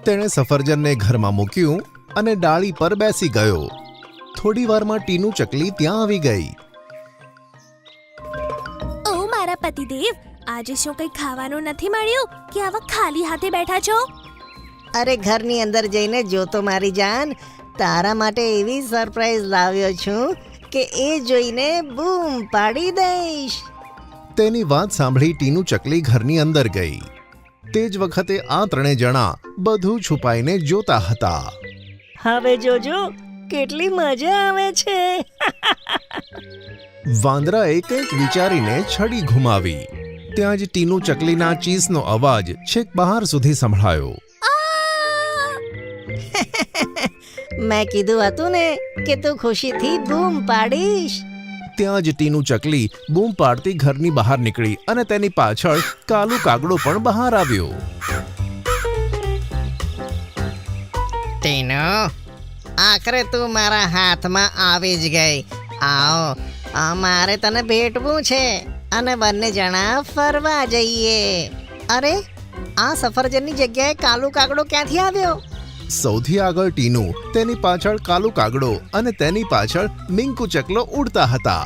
તેણે સફરજનને ઘરમાં મૂક્યું અને ડાળી પર બેસી ગયો. થોડી વારમાં ટીનુ ચકલી ત્યાં આવી ગઈ. ઓ મારા પતિદેવ, આજે શું કંઈ ખાવાનું નથી મળ્યું કે આવા ખાલી હાથે બેઠા છો? અરે ઘરની અંદર જઈને જો તો મારી જાન, તારા માટે એવી સરપ્રાઈઝ લાવ્યો છું કે એ જોઈને બૂમ પાડી દઈશ. તેની વાત સાંભળી ટીનુ ચકલી ઘરની અંદર ગઈ. તે જ વખતે આ ત્રણેય જણા બધું છુપાઈને જોતા હતા. હવે જોજો કેટલી મજા આવે છે. વાંદરાએ કંઈક વિચારીને છડી ઘુમાવી. ત્યાં જ ટીનુ ચકલીના ચીસનો અવાજ છેક બહાર સુધી સંભળાયો. મેં કીધું હતું ને કે તું ખુશીથી બૂમ પાડીશ. ત્યાં જ ટીનુ ચકલી બૂમ પાડતી ઘરની બહાર નીકળી અને તેની પાછળ કાલુ કાગડો પણ બહાર આવ્યો. ટીનુ, આખરે તું મારા હાથમાં આવી જ ગઈ. આવો, મારે તને ભેટવું છે અને બંને જણા ફરવા જઈએ. અરે, આ સફરજનની જગ્યાએ કાલુ કાગડો ક્યાંથી આવ્યો? સૌથી આગળ ટીનુ, તેની પાછળ કાલુ કાગડો અને તેની પાછળ મિંકુ ચકલો ઉડતા હતા.